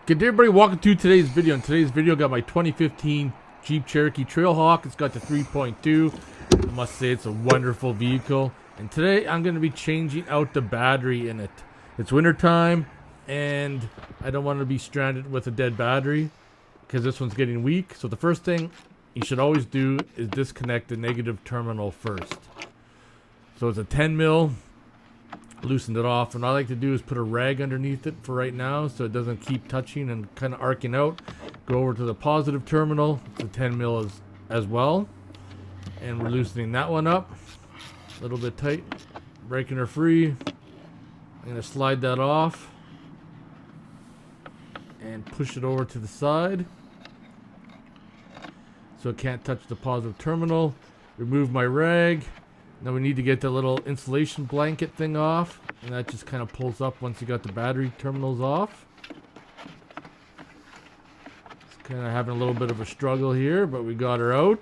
Good day, everybody. Welcome to today's video. In today's video, I got my 2015 Jeep Cherokee Trailhawk. It's got the 3.2. I must say it's a wonderful vehicle. And today I'm going to be changing out the battery in it. It's winter time, and I don't want to be stranded with a dead battery because this one's getting weak. So the first thing you should always do is disconnect the negative terminal first. So it's a 10 mil. Loosened it off, and all I like to do is put a rag underneath it for right now so it doesn't keep touching and kind of arcing out. Go over to the positive terminal, the 10 mil as well, and we're loosening that one up a little bit tight, breaking her free. I'm going to slide that off and push it over to the side so it can't touch the positive terminal. Remove my rag. Now we need to get the little insulation blanket thing off, and that just kind of pulls up once you got the battery terminals off. It's kind of having a little bit of a struggle here, but we got her out.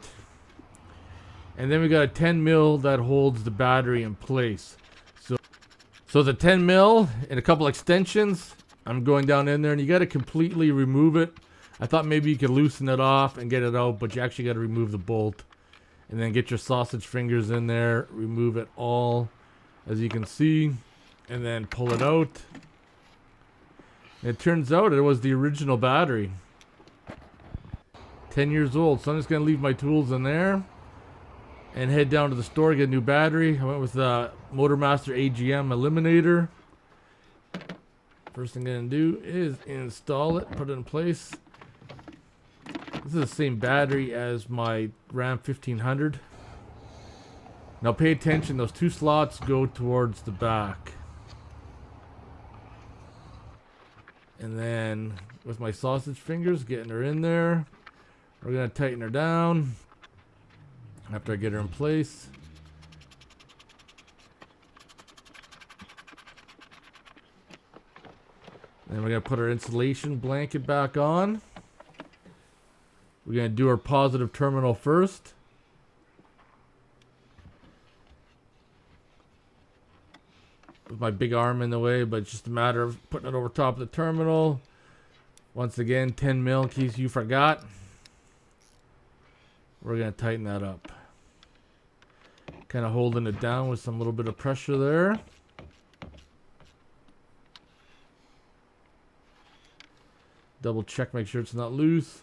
And then we got a 10 mil that holds the battery in place. So the 10 mil and a couple extensions, I'm going down in there, and you got to completely remove it. I thought maybe you could loosen it off and get it out, but you actually got to remove the bolt. And then get your sausage fingers in there, remove it all, as you can see, and then pull it out. And it turns out it was the original battery. 10 years old. So I'm just going to leave my tools in there and head down to the store, get a new battery. I went with the Motormaster AGM Eliminator. First thing I'm going to do is install it, put it in place. This is the same battery as my Ram 1500. Now pay attention, those two slots go towards the back. And then with my sausage fingers, getting her in there, we're going to tighten her down after I get her in place. Then we're going to put our insulation blanket back on. We're going to do our positive terminal first. With my big arm in the way, but it's just a matter of putting it over top of the terminal. Once again, 10 mil in case you forgot. We're going to tighten that up. Kind of holding it down with some little bit of pressure there. Double check, make sure it's not loose.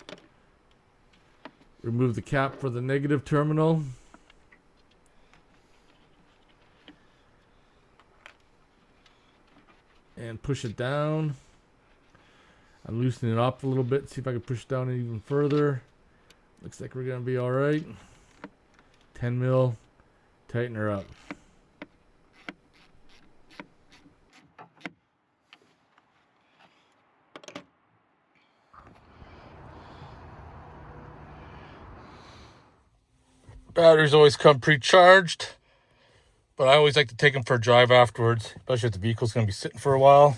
Remove the cap for the negative terminal. And push it down. I'm loosening it up a little bit. See if I can push it down even further. Looks like we're going to be alright. 10 mil. Tighten her up. Batteries always come pre-charged, but I always like to take them for a drive afterwards, especially if the vehicle's going to be sitting for a while.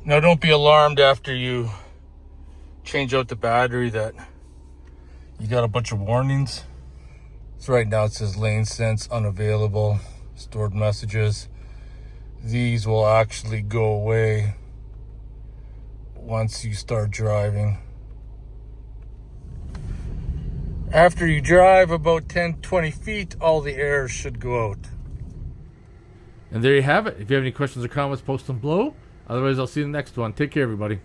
Now don't be alarmed after you change out the battery that you got a bunch of warnings. So right now it says lane sense unavailable, stored messages. These will actually go away once you start driving. After you drive about 10-20 feet, all the errors should go out. And there you have it. If you have any questions or comments, post them below. Otherwise, I'll see you in the next one. Take care, everybody.